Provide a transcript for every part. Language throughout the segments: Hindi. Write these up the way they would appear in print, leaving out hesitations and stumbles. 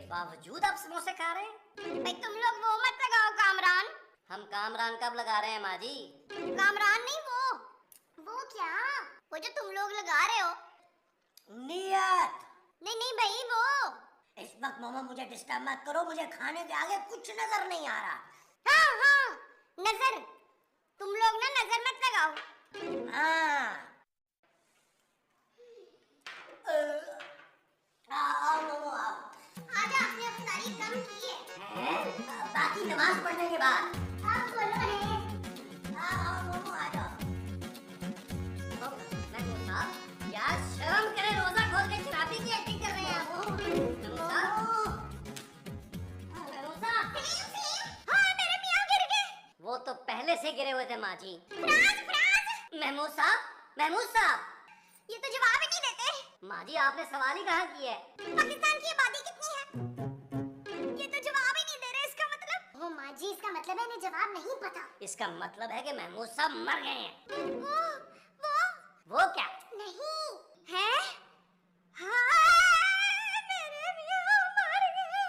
बावजूद आप समोसे खा रहे हैं? भाई तुम लोग वो मत लगाओ कामरान। हम कामरान कब लगा रहे हैं माँ जी? कामरान नहीं, वो क्या, वो जो तुम लोग लगा रहे हो। नियत। नहीं नहीं भाई वो। इस वक्त मामा मुझे डिस्टर्ब मत करो, मुझे खाने के आगे कुछ नजर नहीं आ रहा। हाँ हाँ नजर, तुम लोग ना नजर मत लगाओ। हाँ आओ मामू आओ। आज आपने अफ्तारी कम की है। बाकी नमाज पढ़ने के बाद। आप बोलो है। आओ मामू आ जाओ। यार शर्म करे, रोजा खोल के शराबी की एक्टिंग कर रहे हैं आप। हाँ मेरे मियाँ गिर गए। वो तो पहले से गिरे हुए थे माँ जी। महमूद साहब ये तो जवाब ही नहीं देते। माँ जी आपने सवाल ही कहाँ किया है? पाकिस्तान की आबादी कितनी है? ये तो जवाब ही नहीं दे रहे। इसका मतलब? वो माँ जी इसका मतलब है इन्हें जवाब नहीं पता। इसका मतलब है कि महमूद साहब मर गए हैं। वो क्या? नहीं है। हाँ, मेरे मियाँ मर गए।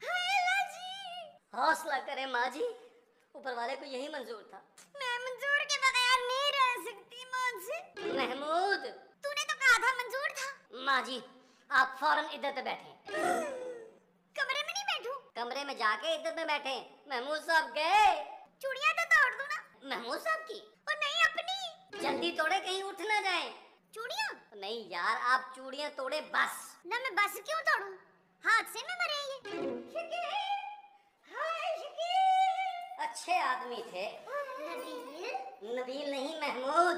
हाय अल्लाह जी। हौसला करें माँ जी, ऊपर वाले को यही मंजूर था। मैं मंजूर के बगैर नहीं रह सकती माँ जी। महमूद तूने तो कहा था मंजूर था। माँ जी आप फौरन इधर पे बैठे। कमरे में नहीं बैठूं? कमरे में जाके इधर पे बैठे। महमूद साहब गए। चूड़ियां तो तोड़ दूं ना। महमूद साहब की? और नहीं अपनी। जल्दी तोड़े कहीं उठ ना जाए। चूड़ियां? नहीं यार आप चूड़ियां तोड़े बस। ना मैं बस क्यों तोड़ूं? हादसे में मरे ये। शकील, हाय शकील। अच्छे आदमी थे। नबील? नबील नहीं महमूद।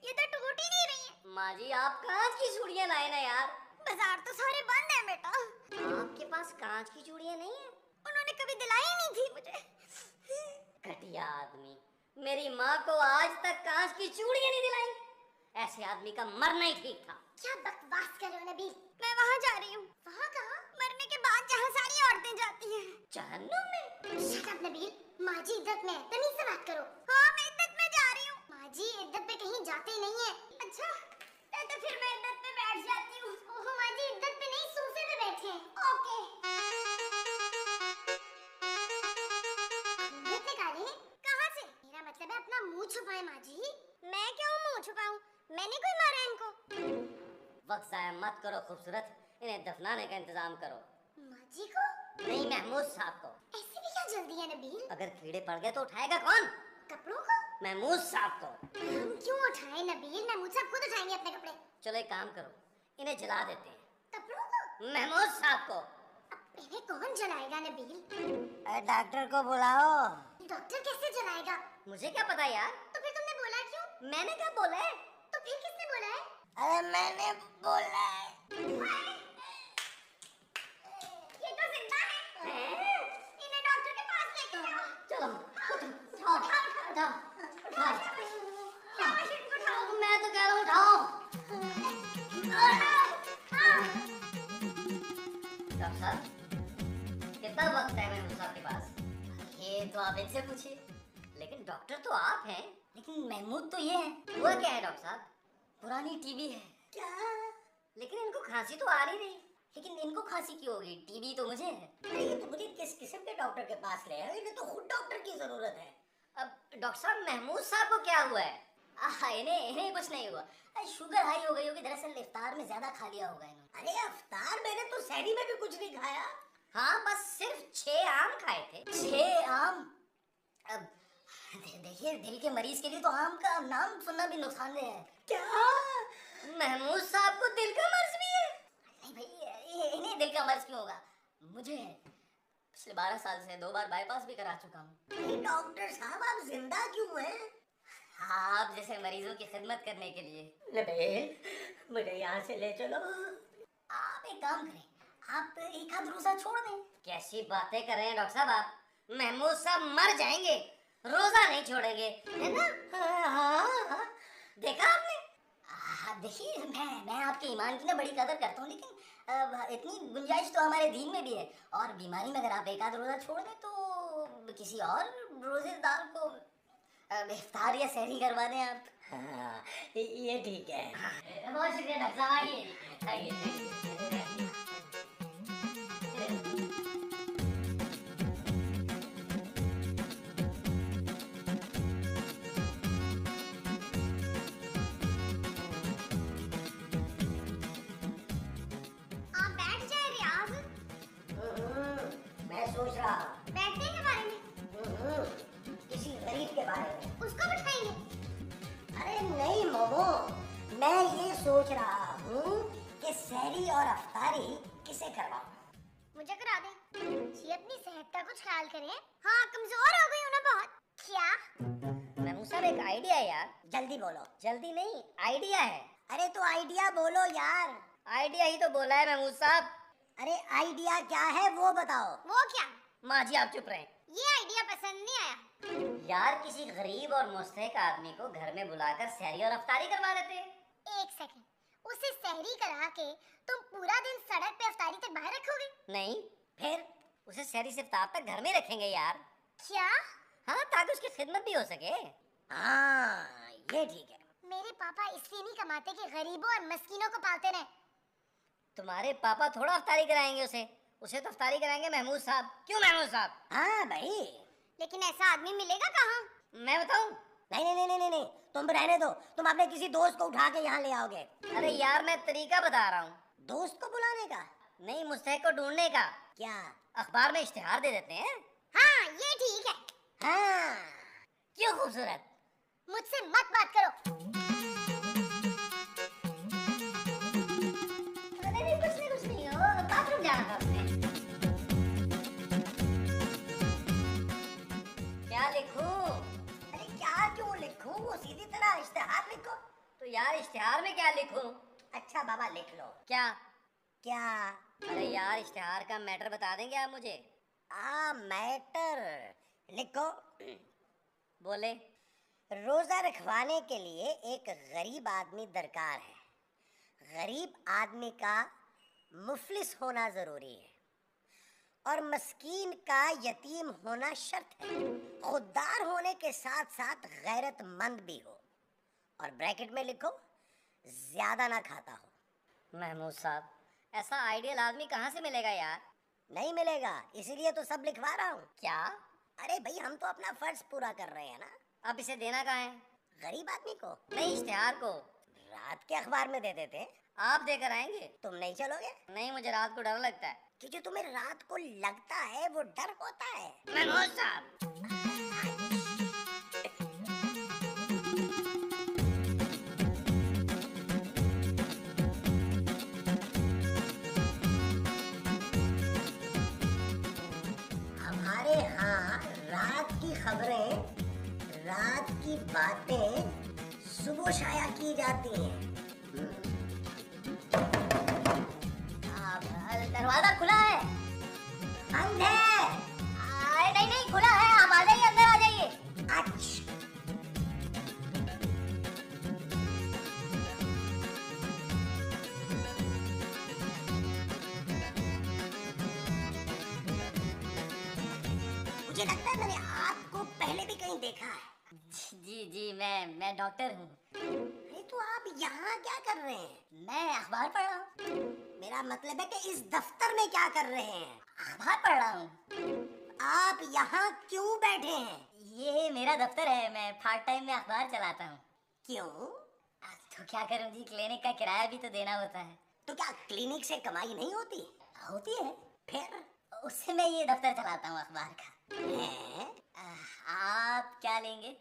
ये तो टूट ही नहीं रही है। माँ जी आप कांच की चूड़ियां लाए ना यार। बाजार तो सारे बंद हैं बेटा। आपके पास कांच की चूड़ियां नहीं है? उन्होंने कभी दिलाई नहीं थी मुझे। घटिया आदमी, मेरी माँ को आज तक कांच की चूड़ियां नहीं दिलाई। ऐसे आदमी का मरना ही ठीक था। क्या बकवास कर रहे हो नबील? मैं वहाँ जा रही हूँ। वहाँ कहाँ? मरने के बाद जहाँ सारी औरतें जाती हैं। जहन्नुम में? शट अप नबील, माँ जी इद्दत में है, तमीज से बात करो। हाँ मैं इद्दत में जा रही हूँ। माँ जी इद्दत पे कहीं जाते नहीं है। अच्छा तो फिर मैं इद्दत पे बैठ जाती हूँ। ओह माँ जी इद्दत पे नहीं, सोफे पे बैठे हैं। ओके। इद्दत निकाले? कहाँ से? मेरा मतलब है अपना मुंह छुपाए माँ जी। मैं क्यों मुंह छुपाऊं? मैंने कोई मारा इनको? वक्त जाया मत करो खूबसूरत, इन्हें दफनाने का इंतजाम करो। माँ जी को? नहीं महमूद साहब को। ऐसे भी क्या जल्दी है नबील? अगर कीड़े पड़ गए तो उठाएगा कौन? कपड़ों को? महमूद साहब को। हम क्यों उठाएं नबील? महमूद साहब खुद उठाएंगे अपने कपड़े। चलो एक काम करो, इन्हें जला देते हैं। कपड़ों को? महमूद साहब को। अब इन्हें कौन जलाएगा नबील? डॉक्टर को बुलाओ। डॉक्टर कैसे जलाएगा? मुझे क्या पता यार। तो फिर तुमने बोला क्यों? मैंने क्या बोला है? तो फिर किसने बोला है? अरे मैंने बोला है। ये तो जिंदा है। इन्हें डॉक्टर के पास लेके जाओ। चलो उठाओ उठाओ उठाओ। मैं तो कह रहा हूँ उठाओ। डॉक्टर साहब कितना वक्त है महमूद साहब के पास? ये तो आप इनसे पूछिए। लेकिन डॉक्टर तो आप हैं। लेकिन महमूद तो ये है। हुआ क्या है डॉक्टर साहब? पुरानी टीबी है। क्या? लेकिन इनको खांसी तो आ नहीं रही। लेकिन इनको खांसी क्यों होगी? टीबी तो मुझे है। ये तो मुझे किस किस्म के डॉक्टर के पास ले आए? इन्हें तो खुद डॉक्टर की जरूरत है। अब डॉक्टर साहब महमूद साहब को क्या हुआ है? इन्हें कुछ नहीं हुआ। शुगर हाई हो गई होगी, दरअसल इफ्तार में ज्यादा खा लिया होगा इन्होंने। अरे अफ्तार मैंने तो सहरी में भी कुछ नहीं खाया। हाँ बस सिर्फ 6 आम खाए थे। 6 आम? अब देखिए दिल के मरीज के लिए तो आम का नाम सुनना भी नुकसानदेह है। क्या? महमूद साहब को दिल का मर्ज भी है? नहीं भाई इन्हें दिल का मर्ज क्यों होगा? मुझे है। पिछले 12 साल से 2 बार बाईपास भी करा चुका हूँ। डॉक्टर साहब आप जिंदा क्यों हैं? आप जैसे मरीजों की खिदमत करने के लिए। नबील मुझे यहाँ से ले चलो। आप एक काम करें, आप एक आध रोजा छोड़ दें। कैसी बातें कर रहे हैं डॉक्टर साहब आप? महमूद साहब मर जाएंगे, रोजा नहीं छोड़ेंगे, है ना? हाँ। देखा आपने? देखिए मैं आपके ईमान की ना बड़ी कदर करता हूँ, लेकिन इतनी गुंजाइश तो हमारे दीन में भी है। और बीमारी में अगर आप एक आध रोजा छोड़ दें तो किसी और रोजेदार को इफ्तार या सहरी करवा दें आप। हाँ, ये ठीक है। बहुत शुक्रिया डॉक्टर साहब, आइए आइए। आप बैठ जाए रियाज। मैं सोच रहा बैठने के बारे में, किसी गरीब के बारे में। उसको बिठाएंगे। अरे नहीं मोमो, मैं ये सोच रहा हूँ कि सहरी और अफ्तारी किसे करवाऊं। मुझे करा दे। जी अपनी सेहत का कुछ ख्याल करें। हाँ कमजोर हो गई हूँ ना बहुत। क्या? महमूद साहब एक आइडिया है यार। जल्दी बोलो। जल्दी नहीं, आइडिया है। अरे तो आइडिया बोलो यार। आइडिया ही तो बोला है महमूद साहब। अरे आइडिया क्या है वो बताओ। वो क्या? माँ जी आप चुप रहें। ये आइडिया पसंद नहीं आया। यार किसी गरीब और मुस्तहक आदमी को घर में बुलाकर सहरी और अफ्तारी करवा देते। एक सेकंड, उसे सहरी करा के तुम पूरा दिन सड़क पे अफ्तारी तक बाहर रखोगे? नहीं, फिर उसे सहरी से इफ्तार तक घर में रखेंगे यार। क्या? हाँ ताकि उसकी खिदमत भी हो सके। हाँ ये ठीक है। मेरे पापा इसलिए नहीं कमाते कि गरीबों और मस्कीनों को पालते रहे। तुम्हारे पापा थोड़ा अफ्तारी कराएंगे उसे तो अफ्तारी कराएंगे महमूद साहब। क्यों महमूद साहब? हाँ भाई। लेकिन ऐसा आदमी मिलेगा कहाँ? मैं बताऊं? नहीं नहीं नहीं नहीं नहीं, तुम रहने दो। तुम अपने किसी दोस्त को उठा के यहाँ ले आओगे। अरे यार मैं तरीका बता रहा हूँ। दोस्त को बुलाने का? नहीं, मुस्तहक को ढूंढने का। क्या? अखबार में इश्तिहार दे देते हैं। हाँ ये ठीक है। हाँ क्यों खूबसूरत? मुझसे मत बात करो। नहीं कुछ नहीं हो, बाथरूम जाना था उसने। क्या लिखूं? अरे क्या क्यों लिखूं? वो सीधी तरह इश्तिहार लिखो। तो यार इश्तिहार में क्या लिखूं? अच्छा बाबा लिख लो। क्या? क्या? अरे यार इश्तिहार का मैटर बता देंगे आप मुझे? मैटर लिखो। बोले। रोजा रखवाने के लिए एक गरीब आदमी दरकार है। गरीब आदमी का मुफलिस होना जरूरी है और मस्कीन का यतीम होना शर्त है। खुददार होने के साथ साथ गैरतमंद भी हो। और ब्रैकेट में लिखो ज्यादा ना खाता हो। महमूद साहब ऐसा आइडियल आदमी कहाँ से मिलेगा यार? नहीं मिलेगा, इसीलिए तो सब लिखवा रहा हूँ। क्या? अरे भाई हम तो अपना फर्ज पूरा कर रहे हैं ना। अब इसे देना कहाँ है? गरीब आदमी को नहीं, इश्तिहार को। रात के अखबार में दे देते। आप देकर आएंगे? तुम नहीं चलोगे? नहीं, मुझे रात को डर लगता है। कि जो तुम्हें रात को लगता है वो डर होता है। महमूद साहब हमारे यहाँ रात की खबरें, रात की बातें सुबह शाया की जाती हैं। दरवाजा खुला है। बंद है। नहीं नहीं खुला है, आप आ जाइए, अंदर आ जाइए। अच्छा मुझे लगता है मैंने आपको पहले भी कहीं देखा है। जी मैं डॉक्टर हूँ। अरे तो आप यहाँ क्या कर रहे हैं? मैं अखबार पढ़ रहा हूँ। मेरा मतलब है कि इस दफ्तर में क्या कर रहे हैं? अखबार पढ़ रहा हूँ। आप यहाँ क्यों बैठे हैं? ये मेरा दफ्तर है, मैं पार्ट टाइम में अखबार चलाता हूँ। क्यों? तो क्या करूँ जी, क्लिनिक का किराया भी तो देना होता है। तो क्या क्लिनिक से कमाई नहीं होती? होती है, फिर उससे मैं ये दफ्तर चलाता हूँ अखबार का। हैं? आप क्या लेंगे?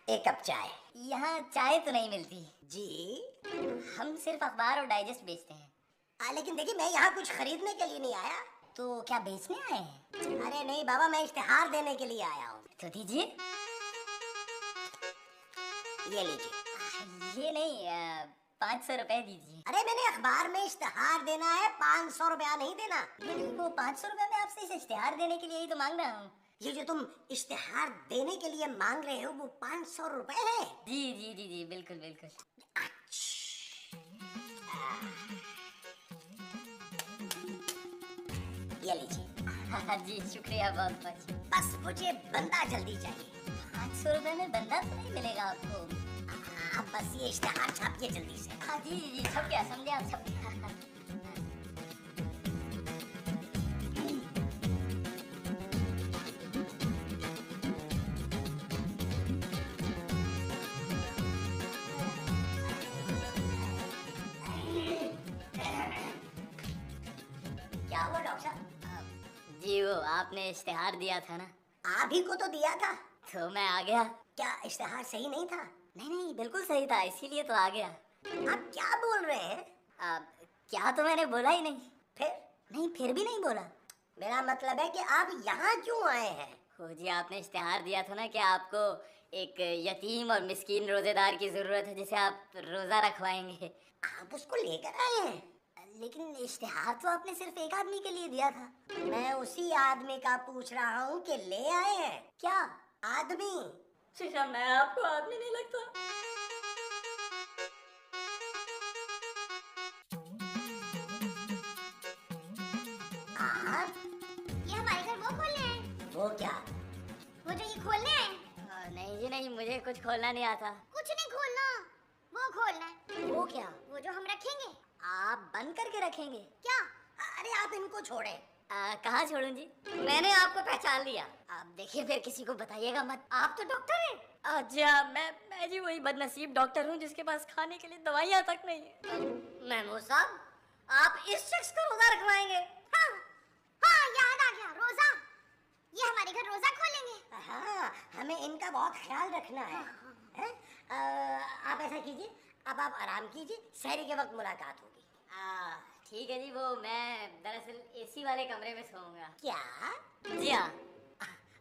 एक कप चाय। यहाँ चाय तो नहीं मिलती जी। हम सिर्फ अखबार और डाइजेस्ट बेचते हैं। लेकिन देखिए मैं यहाँ कुछ खरीदने के लिए नहीं आया। तो क्या बेचने आए हैं? अरे नहीं बाबा, मैं इश्तिहार देने के लिए आया हूँ। तो दीजिए। ये लीजिए। ये नहीं, 500 रुपए दीजिए। अरे मैंने अखबार में इश्तिहार देना है, 500 रुपया नहीं देना। नहीं, वो 500 रुपए में आपसे इस इश्तिहार देने के लिए ही तो मांग रहा हूँ। ये जो तुम इश्तिहार देने के लिए मांग रहे हो वो 500 रुपए है। जी जी जी जी, बिल्कुल बिल्कुल। ये लीजिए। जी शुक्रिया बहुत बहुत। बस मुझे बंदा जल्दी चाहिए। 500 रुपए में बंदा तो नहीं मिलेगा आपको। आप बस ये इश्तिहार छापिए जल्दी से। हाँ जी जी जी, छप गया, समझे आप, छप गया। क्या हुआ डॉक्टर साहब? जी वो आपने इश्तिहार दिया था ना, आप ही को तो दिया था। तो मैं आ गया। क्या इश्तिहार सही नहीं था? नहीं नहीं, बिल्कुल सही था, इसीलिए तो आ गया। आप क्या बोल रहे हैं? क्या तो मैंने बोला ही नहीं। फिर? नहीं, फिर भी नहीं बोला। मेरा मतलब है कि आप यहाँ क्यों आए हैं? हो जी, आपने इश्तिहार दिया था ना कि आपको एक यतीम और मिस्कीन रोजेदार की जरूरत है जिसे आप रोजा रखवाएंगे। आप उसको लेकर आए हैं? लेकिन इश्तिहार तो आपने सिर्फ एक आदमी के लिए दिया था। मैं उसी आदमी का पूछ रहा हूँ कि ले आए हैं क्या आदमी? शीशा, मैं आपको आदमी नहीं लगता। आप? ये हमारे घर वो खोलने हैं। वो क्या? वो जो ये खोलने हैं? नहीं जी नहीं, मुझे कुछ खोलना नहीं आता। कुछ नहीं खोलना, वो खोलना है। वो क्या? वो जो हम रखेंगे। आप बंद करके रखेंगे क्या? अरे आप इनको छोड़े। कहाँ छोड़ूं जी? मैंने आपको पहचान लिया। आप देखिए, फिर किसी को बताइएगा मत। आप तो डॉक्टर हैं। अच्छा, मैं जी वही बदनसीब डॉक्टर हूँ जिसके पास खाने के लिए दवाइयाँ तक नहीं है। महमूद साहब, आप इस शख्स को रोजा रखवाएंगे? हाँ हाँ, याद आ गया, रोजा। ये हमारे घर रोजा खोलेंगे। हाँ, हमें इनका बहुत ख्याल रखना है। हैं? आप ऐसा कीजिए, अब आप आराम कीजिए, सहरी के वक्त मुलाकात होगी। ठीक है जी, वो मैं दरअसल एसी वाले कमरे में सोऊंगा। क्या? जी हाँ,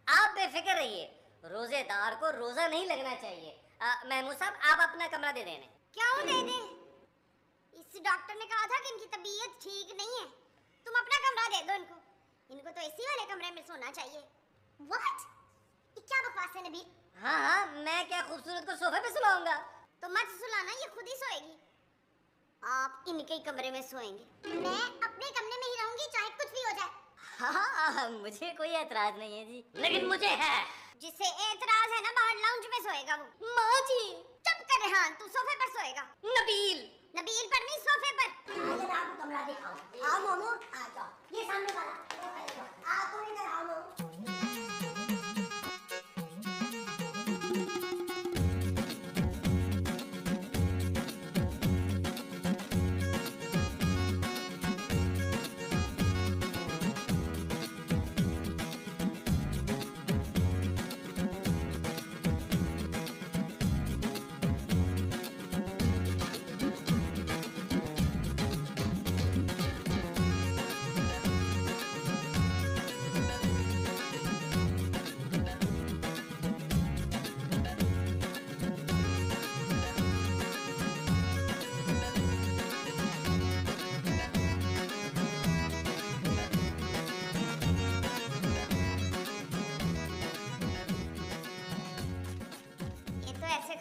आप बेफिक्र रहिए, रोजेदार को रोजा नहीं लगना चाहिए। महमूद साहब, आप अपना कमरा दे देने। क्यों दे दे? इस डॉक्टर ने कहा था कि इनकी तबीयत ठीक नहीं है, तुम अपना कमरा दे दो इनको। इनको तो एसी वाले कमरे में सोना चाहिए। व्हाट? ये क्या बकवास है नबील? हाँ हाँ, मैं क्या खूबसूरत को सोफे पे सुलाऊंगा? तो मत सुलाना, ये खुद ही सोएगी। आप इनके ही कमरे में सोएंगे। मैं अपने कमरे में ही रहूंगी, चाहे कुछ भी हो जाए। हाँ, मुझे कोई एतराज नहीं है जी, लेकिन मुझे है। जिसे एतराज है ना, बाहर लाउंज में सोएगा वो। माँ जी। चुप कर रेहान, तू सोफे पर सोएगा। नबील। नबील पर नहीं, सोफे पर। अगर आपको कमरा दिखाओ। आओ मोमो, आ जाओ। ये सामने वाला। आप तुम इधर आओ मोमो।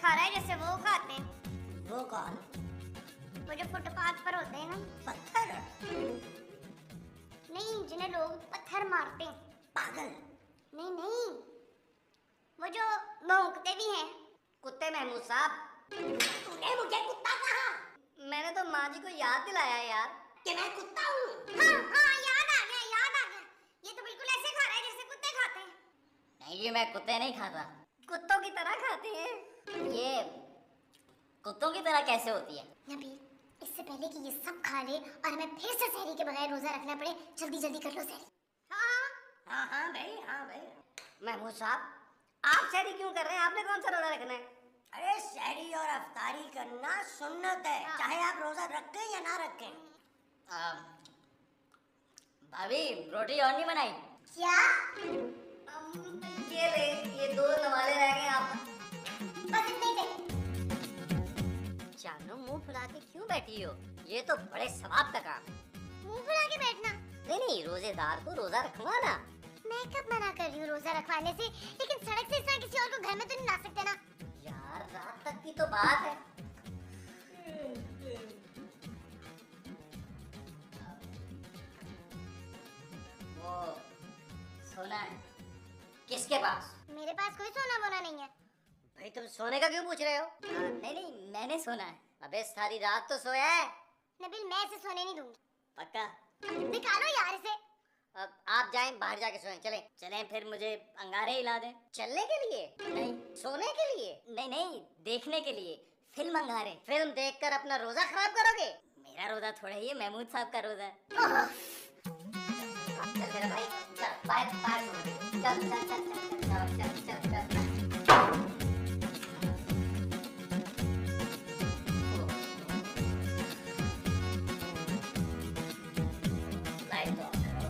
खा रहा है जैसे वो खाते हैं। वो कौन? वो जो फुटपाथ पर होते हैं ना। पत्थर? नहीं, जिन्हें लोग पत्थर मारते हैं। पागल? नहीं नहीं, वो जो भौंकते भी हैं। कुत्ते। महमूद साहब, तूने मुझे कुत्ता कहा? मैंने तो माँ जी को याद दिलाया यार कि मैं कुत्ता हूँ। हाँ हाँ, याद आ गया, याद आ गया। ये तो बिल्कुल ऐसे खा रहा है जैसे कुत्ते खाते हैं। नहीं जी, मैं कुत्ते नहीं खाता, कुत्तों की तरह खाते हैं। ये कुत्तों की तरह कैसे होती है? नबील, इससे पहले कि ये सब खा ले और हमें फिर से सहरी के बगैर रोजा रखना पड़े, जल्दी जल्दी कर लो सहरी। हाँ हाँ भाई, हाँ भाई। महमूद साहब, आप सहरी क्यों कर रहे हैं? आपने कौन सा रोजा रखना है? अरे सहरी और अफ्तारी करना सुन्नत है, चाहे आप रोजा रखें या ना रखें। भाभी रोटी और नहीं बनाई? क्या? ये ले, ये 2 नवाले रह गए आप। बस इतने ही थे। जानू मुंह फुला के क्यों बैठी हो? ये तो बड़े सवाब का काम है। मुंह फुला के बैठना? नहीं, रोजेदार को रोजा रखवाना। मैं कब मना कर रही हूँ रोजा रखवाने से? लेकिन सड़क से इस तरह किसी और को घर में तो नहीं ला सकते ना। यार रात तक की तो बात है। वो सोना है किसके पास? मेरे पास कोई सोना वोना नहीं है। भाई तुम सोने का क्यों पूछ रहे हो? नहीं, मैंने सोना है। अबे सारी रात तो सोया है। नबील, मैं इसे सोने नहीं दूंगी। पक्का? निकालो यार इसे। अब आप जाएं बाहर जाके सोएं। चलें फिर मुझे अंगारे हिला दें। चलने के लिए नहीं, सोने के लिए नहीं, देखने के लिए। फिल्म अंगारे। फिल्म देखकर अपना रोजा खराब करोगे? मेरा रोजा थोड़ा ही है, महमूद साहब का रोजा है। चल मेरा भाई, चल बाहर चल। लाइट तो ऑफ करो।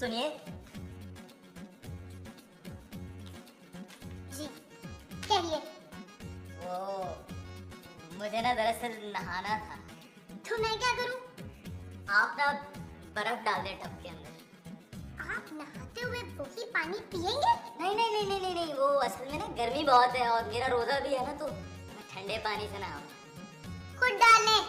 सुनिए। जी कहिए। वो मुझे ना दरअसल नहाना था। तो मैं क्या करूं? आप ना बर्फ डाल दें टब के अंदर। आप नहाते हुए वही पानी पिएंगे? नहीं, वो असल में ना गर्मी बहुत है और मेरा रोजा भी है ना, तो मैं ठंडे पानी से नहाऊं। खुद डालें।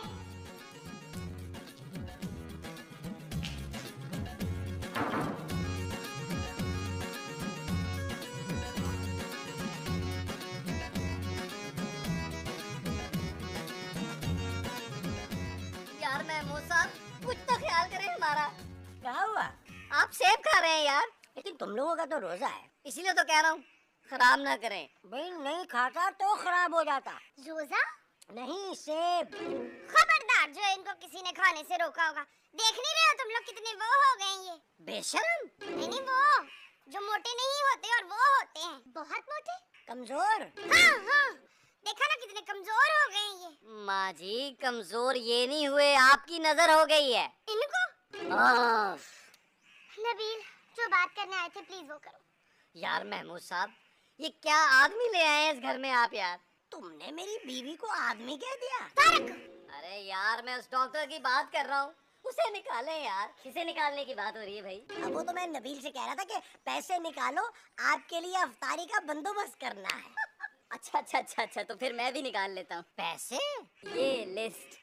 यार महमूद साहब कुछ तो ख्याल करें हमारा। क्या हुआ? आप सेब खा रहे हैं यार, लेकिन तुम लोगों का तो रोजा है। इसीलिए तो कह रहा हूँ खराब ना करें। भाई नहीं खाता तो खराब हो जाता। रोजा? नहीं, सेब। खबरदार, जो इनको किसी ने खाने से रोका होगा। देख नहीं रहे हो तुम लोग कितने वो हो गए ये? बेशरम। नहीं, वो जो मोटे नहीं होते और वो होते हैं बहुत मोटे। कमजोर। हाँ, देखा ना कितने कमजोर हो गए हैं ये। माँ जी कमजोर ये नहीं हुए, आपकी नजर हो गई है इनको? हाँ। नबील, जो बात करने आए थे प्लीज वो करो। यार महमूद साहब ये क्या आदमी ले आए हैं इस घर में आप? यार तुमने मेरी बीवी को आदमी कह दिया। तारक, अरे यार मैं उस डॉक्टर की बात कर रहा हूँ, उसे निकाले यार। किसे निकालने की बात हो रही है भाई? अब वो तो मैं नबील से कह रहा था कि पैसे निकालो, आपके लिए अफ्तारी का बंदोबस्त करना है। अच्छा, तो फिर मैं भी निकाल लेता हूँ पैसे। ये लिस्ट।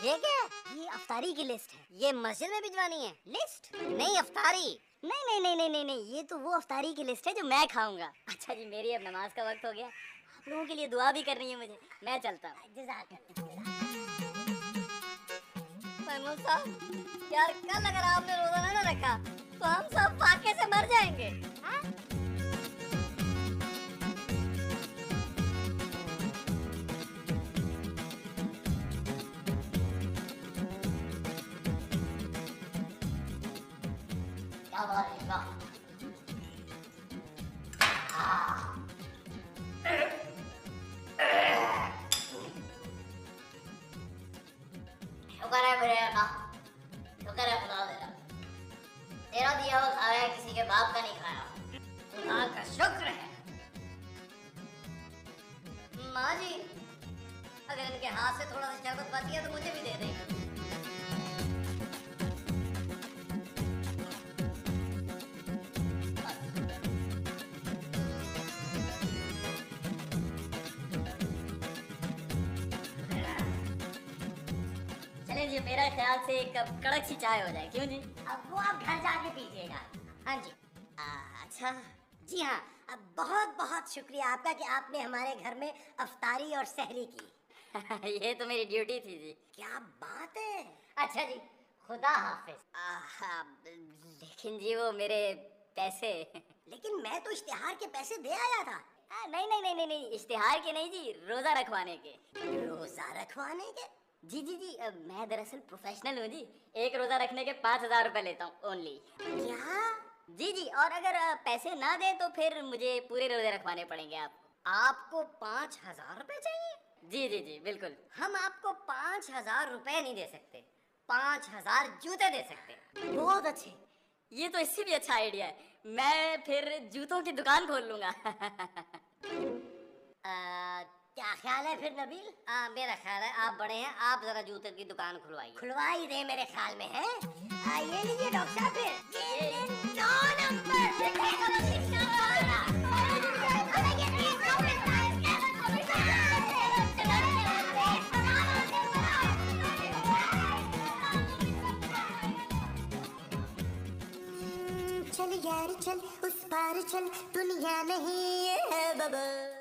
ये क्या? ये अफ्तारी की लिस्ट है। ये मस्जिद में भिजवानी है लिस्ट? नहीं अफ्तारी। नहीं, ये तो वो अफ्तारी की लिस्ट है जो मैं खाऊंगा। अच्छा जी, मेरी अब नमाज का वक्त हो गया। आप लोगों के लिए दुआ भी करनी है मुझे। मैं चलता हूँ। महमूद साहब यार, कल अगर आपने रोजा ना रखा तो हम सब फाके से मर जाएंगे। हाँ? शुक्र है मेरे अल्लाह, शुक्र है खुदा तेरा, तेरा दिया हुआ खाया है, किसी के बाप का नहीं खाया। खुदा का शुक्र है। माँ जी, अगर इनके हाथ से थोड़ा सा शरबत बच गया तो मुझे भी दे दें। चलिए जी, मेरा ख्याल से एक कप कड़क सी चाय हो जाए, क्यों जी? अब वो आप घर जाके पीजिएगा। हाँ जी। अच्छा, जी हाँ, अब बहुत बहुत शुक्रिया आपका कि आपने हमारे घर में अफ्तारी और सहरी की। ये तो मेरी ड्यूटी थी जी। क्या बात है। अच्छा जी, खुदा हाफिज। लेकिन जी वो मेरे पैसे। लेकिन मैं तो इश्तिहार के पैसे दे आया था। नहीं नहीं नहीं नहीं नहीं, इश्तिहार के नहीं जी, रोजा रखवाने के। रोजा रखवाने के? जी जी जी, मैं दरअसल प्रोफेशनल हूँ जी, एक रोजा रखने के 5,000 रुपए लेता हूँ ओनली। क्या? जी जी, और अगर पैसे ना दे तो फिर मुझे पूरे रोजे रखवाने पड़ेंगे आपको। आपको 5,000 रुपए चाहिए? जी जी जी बिल्कुल। हम आपको 5,000 रुपए नहीं दे सकते, 5,000 जूते दे सकते। बहुत अच्छे, ये तो इससे भी अच्छा आइडिया है, मैं फिर जूतों की दुकान खोल लूंगा। क्या ख्याल है फिर नबील? मेरा ख्याल है आप बड़े हैं, आप जरा जूते की दुकान खुलवाइए। खुलवा ही दे मेरे ख्याल में है। ये लीजिए डॉक्टर साहब, फिर 9 नंबर। चल यार चल, उस पार चल, दुनिया नहीं है बबल।